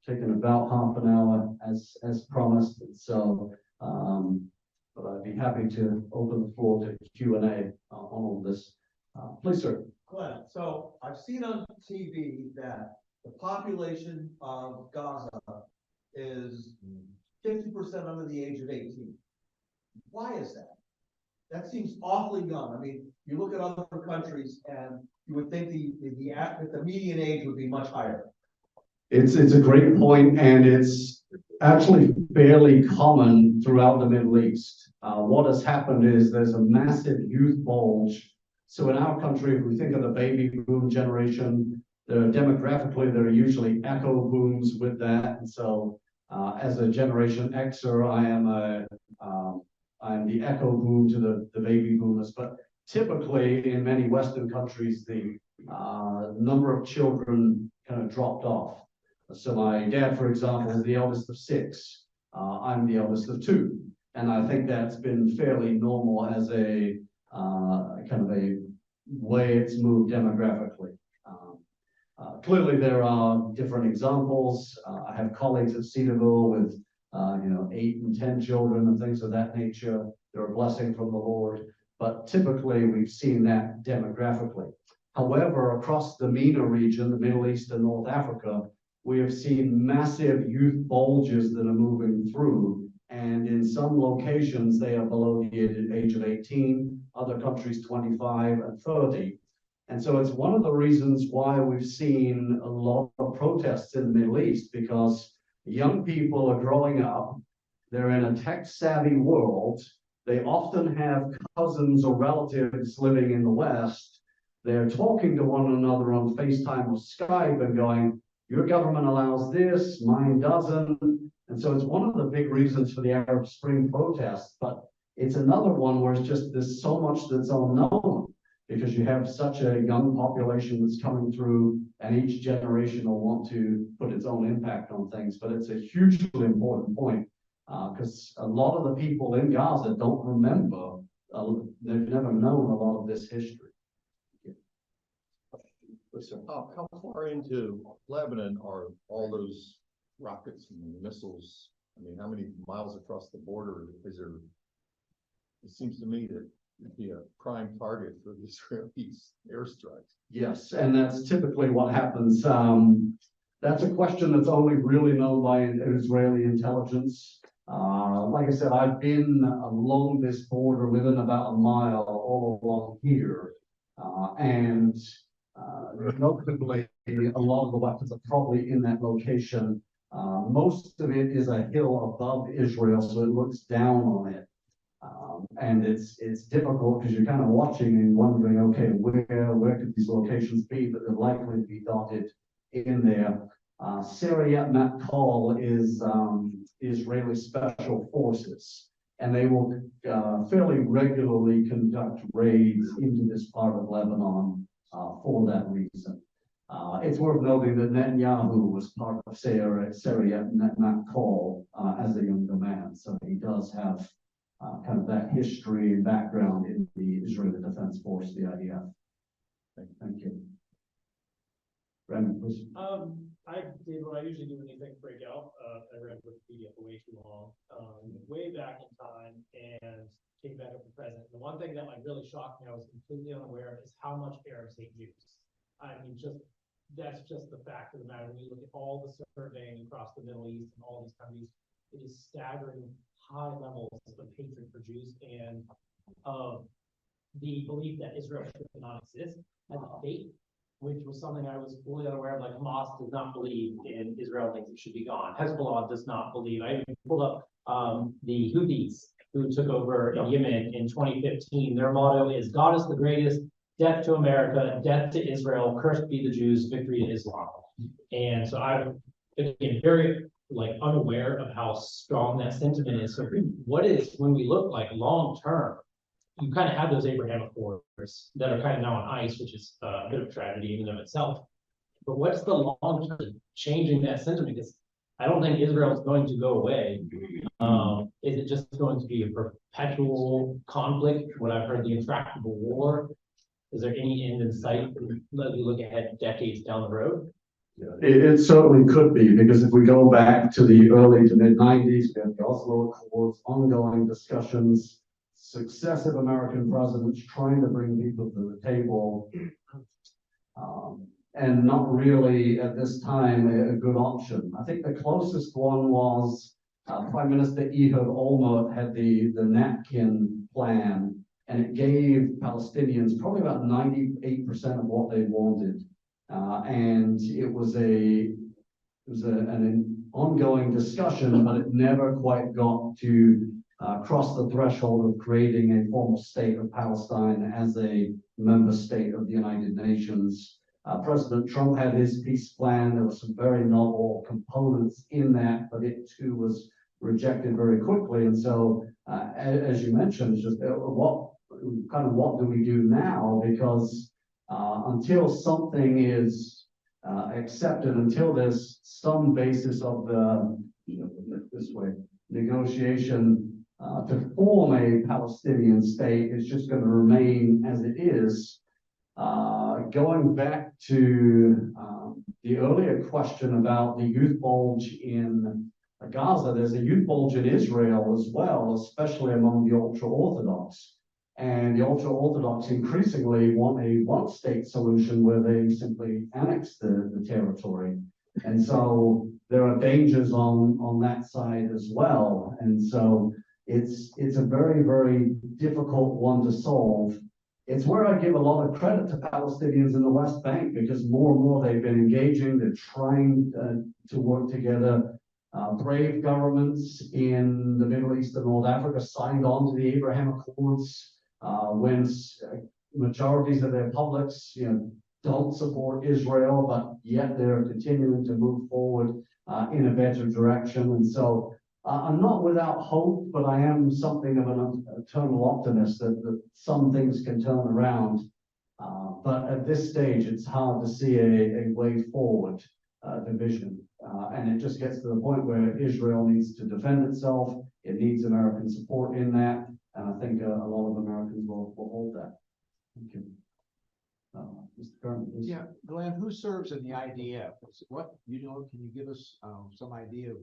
taking about half an hour as promised. And so, but I'd be happy to open the floor to Q&A on all this. Please, sir. Glenn, so I've seen on TV that the population of Gaza is 50% under the age of 18. Why is that? That seems awfully young. I mean, you look at other countries and you would think the median age would be much higher. It's a great point, and it's actually fairly common throughout the Middle East. What has happened is there's a massive youth bulge. So in our country, if we think of the baby boom generation, demographically, there are usually echo booms with that. And so as a Generation Xer, I am the echo boom to the baby boomers. But typically in many Western countries, the number of children kind of dropped off. So my dad, for example, is the eldest of 6. I'm the eldest of 2. And I think that's been fairly normal as a kind of a way it's moved demographically. Clearly, there are different examples. I have colleagues at Cedarville with 8 and 10 children and things of that nature. They're a blessing from the Lord. But typically, we've seen that demographically. However, across the MENA region, the Middle East and North Africa, we have seen massive youth bulges that are moving through. And in some locations, they are below the age of 18, other countries 25 and 30. And so it's one of the reasons why we've seen a lot of protests in the Middle East, because young people are growing up, they're in a tech-savvy world, They often have cousins or relatives living in the West. They're talking to one another on FaceTime or Skype and going, your government allows this, mine doesn't. And so it's one of the big reasons for the Arab Spring protests, but it's another one where it's just, there's so much that's unknown because you have such a young population that's coming through and each generation will want to put its own impact on things. But it's a hugely important point because a lot of the people in Gaza don't remember, they've never known a lot of this history. How far into Lebanon are all those rockets and missiles? I mean, how many miles across the border is there? It seems to me that it'd be a prime target for the Israelis airstrikes. Yes, and that's typically what happens. That's a question that's only really known by Israeli intelligence. Like I said, I've been along this border within about a mile all along here. And notably, a lot of the weapons are probably in that location. Most of it is a hill above Israel, so it looks down on it. And it's difficult because you're kind of watching and wondering, okay, where could these locations be? But they're likely to be dotted in there. Syria Matkal is Israeli Special Forces, and they will fairly regularly conduct raids into this part of Lebanon for that reason. It's worth noting that Netanyahu was part of Syria Matkal as a younger man, so he does have kind of that history and background in the Israeli Defense Force, the IDF. Thank you. Brandon, please. I did what I usually do when these things break out. I read Wikipedia for way too long, way back in time, and came back up to present. The one thing that like really shocked me, I was completely unaware of, is how much Arabs hate Jews. I mean, that's just the fact of the matter. When you look at all the surveying across the Middle East and all these countries, it is staggering high levels of hatred for Jews and the belief that Israel should not exist as a state, which was something I was fully unaware of. Like Hamas does not believe in Israel, thinks it should be gone. Hezbollah does not believe. I even pulled up the Houthis who took over Yemen in 2015. Their motto is "God is the greatest, death to America, death to Israel, cursed be the Jews, victory to Islam." And so I'm again very unaware of how strong that sentiment is. So what is, when we look like long term, you kind of have those Abraham Accords that are kind of now on ice, which is a bit of a tragedy in and of itself. But what's the long term changing that sentiment? Because I don't think Israel is going to go away. Is it just going to be a perpetual conflict? What I've heard, the intractable war. Is there any end in sight? Let me look ahead decades down the road. It certainly could be, because if we go back to the early to mid 90s, we had the Oslo Accords, ongoing discussions, successive American presidents trying to bring people to the table, and not really at this time a good option. I think the closest one was Prime Minister Ehud Olmert had the Napkin plan, and it gave Palestinians probably about 98% of what they wanted. And it was an ongoing discussion, but it never quite got to cross the threshold of creating a formal state of Palestine as a member state of the United Nations. President Trump had his peace plan. There were some very novel components in that, but it too was rejected very quickly. And so, as you mentioned, it's just what do we do now? Because until something is accepted, until there's some basis of the negotiation to form a Palestinian state, it's just going to remain as it is. Going back to the earlier question about the youth bulge in Gaza, there's a youth bulge in Israel as well, especially among the ultra-Orthodox. And the ultra-Orthodox increasingly want a one-state solution where they simply annex the territory. And so there are dangers on that side as well. And so it's a very, very difficult one to solve. It's where I give a lot of credit to Palestinians in the West Bank, because more and more they've been engaging, they're trying to work together. brave governments in the Middle East and North Africa signed on to the Abraham Accords, when majorities of their publics, don't support Israel, but yet they're continuing to move forward in a better direction. And so I'm not without hope, but I am something of an eternal optimist that some things can turn around. But at this stage, it's hard to see a way forward division. And it just gets to the point where Israel needs to defend itself. It needs American support in that. And I think a lot of Americans will hold that. Thank you. Mr. Kermit, please. Yeah, Glenn, who serves in the IDF? What, can you give us some idea of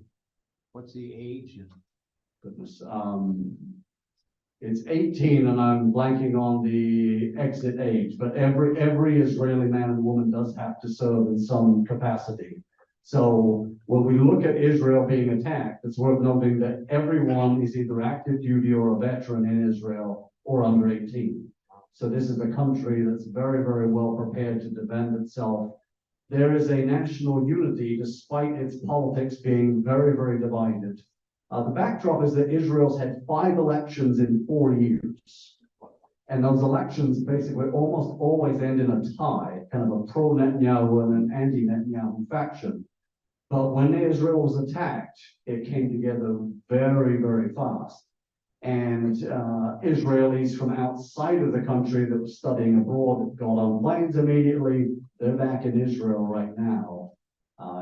what's the age and? Goodness, it's 18 and I'm blanking on the exit age, but every Israeli man and woman does have to serve in some capacity. So when we look at Israel being attacked, it's worth noting that everyone is either active duty or a veteran in Israel or under 18. So this is a country that's very, very well prepared to defend itself. There is a national unity despite its politics being very, very divided. The backdrop is that Israel's had 5 elections in 4 years. And those elections basically almost always end in a tie, kind of a pro-Netanyahu and an anti-Netanyahu faction. But when Israel was attacked, it came together very, very fast. And Israelis from outside of the country that were studying abroad got on planes immediately. They're back in Israel right now.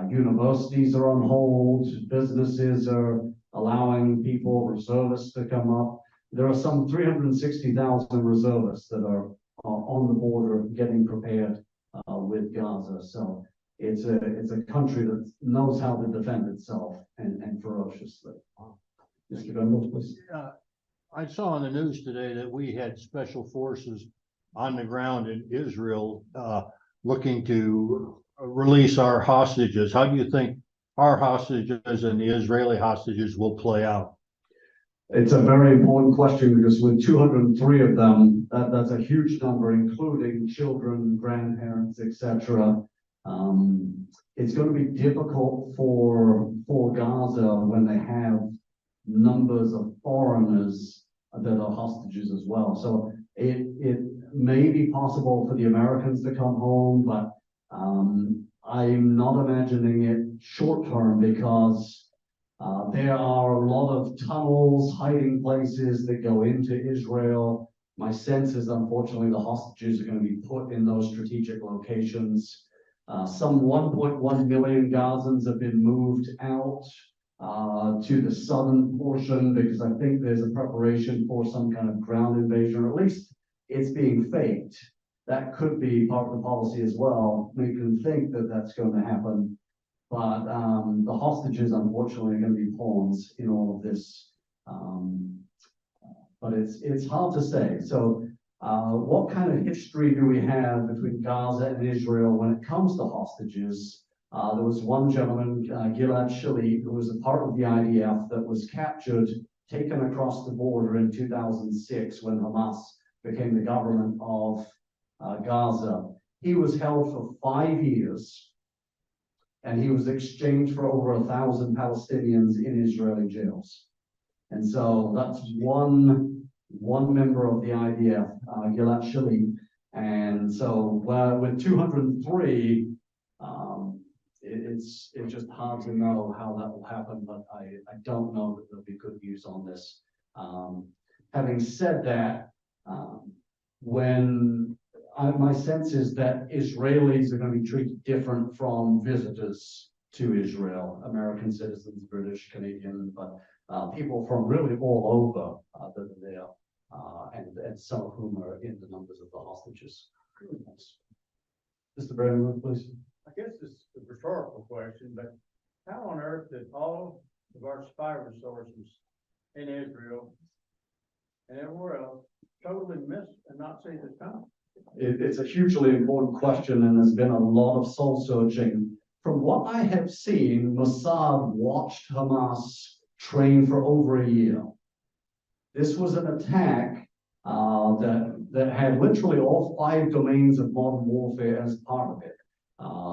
Universities are on hold. Businesses are allowing people, reservists to come up. There are some 360,000 reservists that are on the border getting prepared with Gaza. So it's a country that knows how to defend itself and ferociously. Mr. Gunville, please. I saw on the news today that we had special forces on the ground in Israel looking to release our hostages. How do you think our hostages and the Israeli hostages will play out? It's a very important question because with 203 of them, that's a huge number, including children, grandparents, etc. It's going to be difficult for Gaza when they have numbers of foreigners that are hostages as well. So it may be possible for the Americans to come home, but I'm not imagining it short term because there are a lot of tunnels, hiding places that go into Israel. My sense is, unfortunately, the hostages are going to be put in those strategic locations. Some 1.1 million Gazans have been moved out to the southern portion because I think there's a preparation for some kind of ground invasion, or at least it's being faked. That could be part of the policy as well. We can think that that's going to happen. But the hostages, unfortunately, are going to be pawns in all of this. But it's hard to say. So what kind of history do we have between Gaza and Israel when it comes to hostages? There was one gentleman, Gilad Shalit, who was a part of the IDF that was captured, taken across the border in 2006 when Hamas became the government of Gaza. He was held for 5 years. And he was exchanged for over 1,000 Palestinians in Israeli jails. And so that's one member of the IDF, Gilad Shalit. And so with 203, it's just hard to know how that will happen, but I don't know that there'll be good news on this. Having said that, my sense is that Israelis are going to be treated different from visitors to Israel, American citizens, British, Canadian, but people from really all over that are there, and some of whom are in the numbers of the hostages. Mr. Brandon, please. I guess it's a rhetorical question, but how on earth did all of our spy resources in Israel and everywhere else totally miss and not see this coming? It's a hugely important question, and there's been a lot of soul searching. From what I have seen, Mossad watched Hamas train for over a year. This was an attack that had literally all 5 domains of modern warfare as part of it.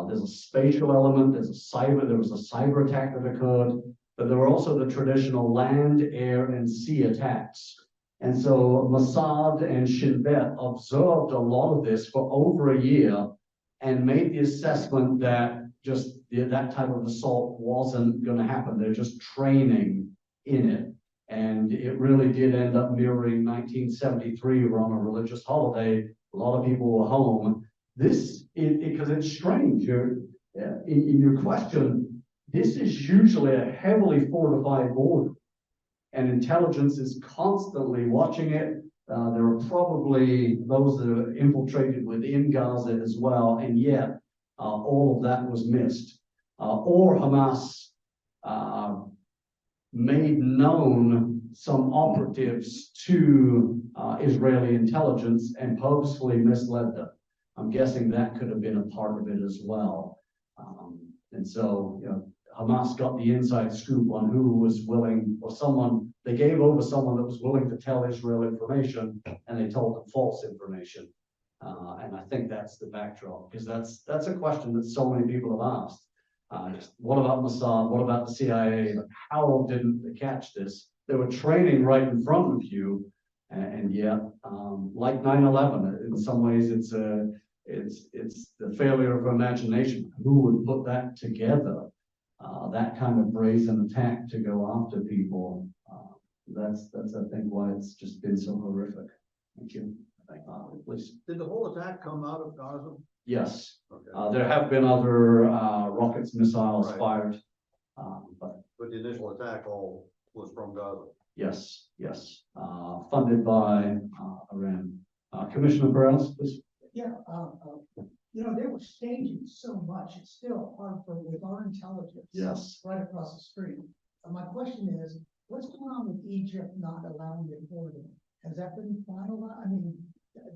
There's a spatial element, there was a cyber attack that occurred. but there were also the traditional land, air, and sea attacks. And so Mossad and Shin Bet observed a lot of this for over a year and made the assessment that just that type of assault wasn't going to happen. They're just training in it. And it really did end up mirroring 1973. We're on a religious holiday. A lot of people were home. This, because it's strange. In your question, this is usually a heavily fortified border, and intelligence is constantly watching it. There are probably those that are infiltrated within Gaza as well, and yet all of that was missed. Or Hamas made known some operatives to Israeli intelligence and purposefully misled them. I'm guessing that could have been a part of it as well. And so, Hamas got the inside scoop on who was willing, or someone, they gave over someone that was willing to tell Israel information, and they told them false information. And I think that's the backdrop, because that's a question that so many people have asked. What about Mossad? What about the CIA? How didn't they catch this? They were training right in front of you, and yet, like 9/11, in some ways, it's the failure of imagination. Who would put that together? That kind of brazen attack to go after people. That's I think why it's just been so horrific. Thank you. Please. Did the whole attack come out of Gaza? Yes. Okay. There have been other rockets, missiles Right. fired. But the initial attack all was from Gaza. Yes, funded by Iran. Commissioner Perez, please. Yeah, they were staging so much, it's still hard with our intelligence. Yes. Right across the street. My question is, what's going on with Egypt not allowing it for them? Has that been finalized? I mean,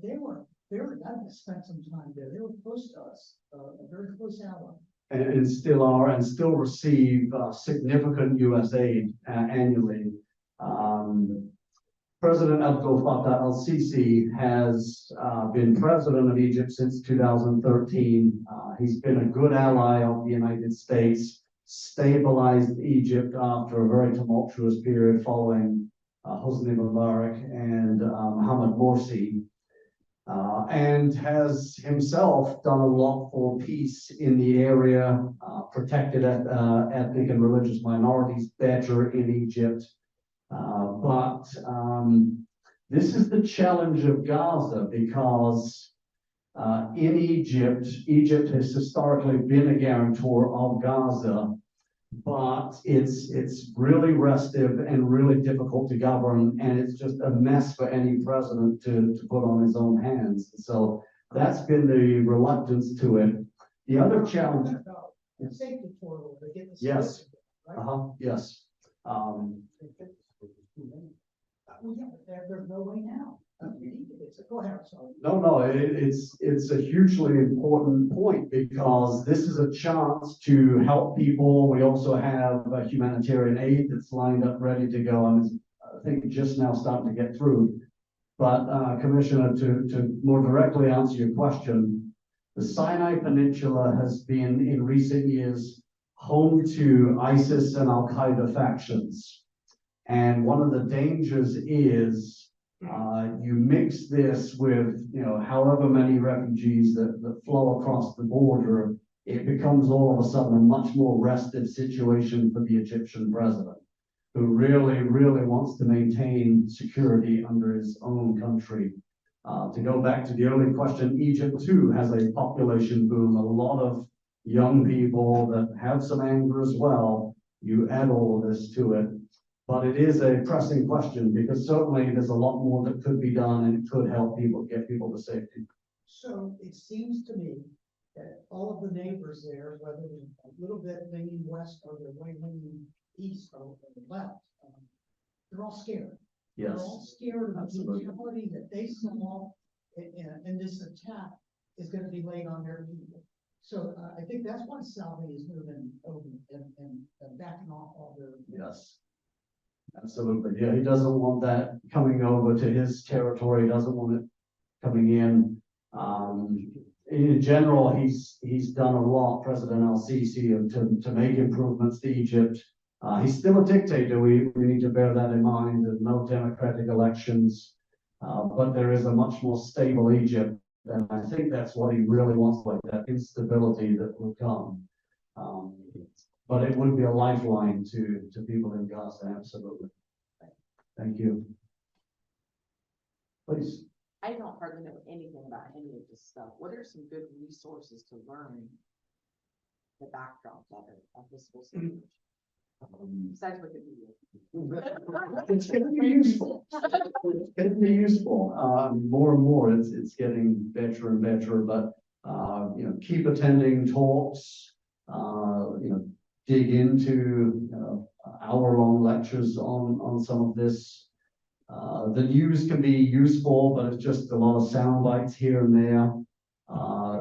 they were, I spent some time there. They were close to us, a very close ally. And still are, and still receive significant U.S. aid annually. President Abdel Fattah al-Sisi has been president of Egypt since 2013. He's been a good ally of the United States, stabilized Egypt after a very tumultuous period following Hosni Mubarak and Mohamed Morsi, and has himself done a lot for peace in the area, protected ethnic and religious minorities better in Egypt. But this is the challenge of Gaza, because in Egypt has historically been a guarantor of Gaza, but it's really restive and really difficult to govern, and it's just a mess for any president to put on his own hands. So that's been the reluctance to it. The other challenge. Safety portal, they get the. Yes. Right? Yes. Well, yeah, but there's no way now. Go ahead, sorry. No, it's a hugely important point, because this is a chance to help people. We also have humanitarian aid that's lined up, ready to go, and I think just now starting to get through. But Commissioner, to more directly answer your question, the Sinai Peninsula has been in recent years home to ISIS and Al-Qaeda factions. And one of the dangers is you mix this with, however many refugees that flow across the border, it becomes all of a sudden a much more restive situation for the Egyptian president, who really, really wants to maintain security under his own country. To go back to the early question, Egypt too has a population boom, a lot of young people that have some anger as well. You add all of this to it. But it is a pressing question, because certainly there's a lot more that could be done, and it could help people, get people to safety. So it seems to me that all of the neighbors there, whether they're a little bit leaning west or they're way leaning east or left, they're all scared. Yes. They're all scared of the Absolutely. brutality that they saw, and this attack is going to be laid on their people. So I think that's why Salvi is moving over and backing off all their. Yes. Absolutely. Yeah, he doesn't want that coming over to his territory. He doesn't want it coming in. In general, he's done a lot, President al-Sisi, to make improvements to Egypt. He's still a dictator. We need to bear that in mind. There's no democratic elections, but there is a much more stable Egypt. And I think that's what he really wants, like that instability that will come. But it would be a lifeline to people in Gaza, absolutely. Thank you. Please. I don't hardly know anything about any of this stuff. What are some good resources to learn the backdrop of it, of this whole situation? Besides Wikipedia. It's going to be useful. It's going to be useful. More and more, it's getting better and better. But keep attending talks. Dig into hour-long lectures on some of this. The news can be useful, but it's just a lot of sound bites here and there.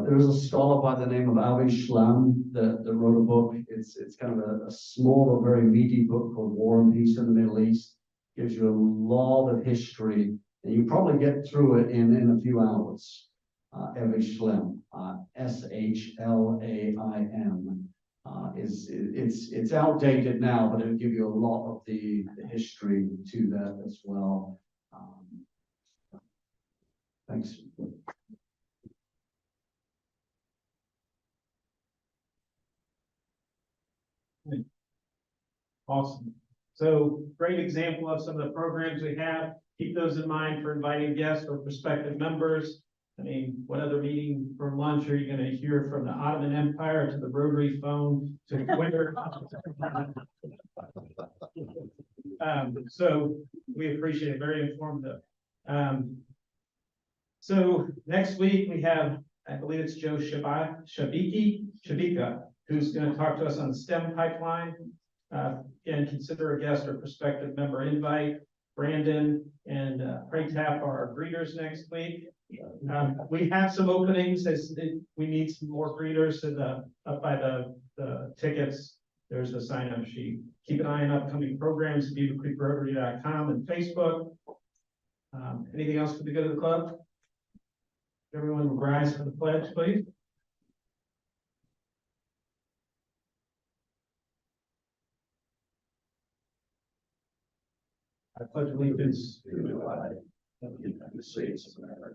There is a scholar by the name of Avi Shlam that wrote a book. It's kind of a small but very meaty book called War and Peace in the Middle East. Gives you a lot of history, and you probably get through it in a few hours. Avi Shlam, Shlaim. It's outdated now, but it'll give you a lot of the history to that as well. Thanks. Awesome. So great example of some of the programs we have. Keep those in mind for inviting guests or prospective members. I mean, what other meeting for lunch are you going to hear from the Ottoman Empire to the rotary phone to Twitter? So we appreciate it. Very informative. So next week we have, I believe it's Joe Shabika, who's going to talk to us on the STEM pipeline. Again, consider a guest or prospective member invite. Brandon and Craig Tapp are greeters next week. We have some openings as we need some more greeters up by the tickets. There's a sign-up sheet. Keep an eye on upcoming programs, beavercreekrotary.com and Facebook. Anything else for the good of the club? Everyone rise for the pledge, please. I pledge allegiance to the flag of the United States of America.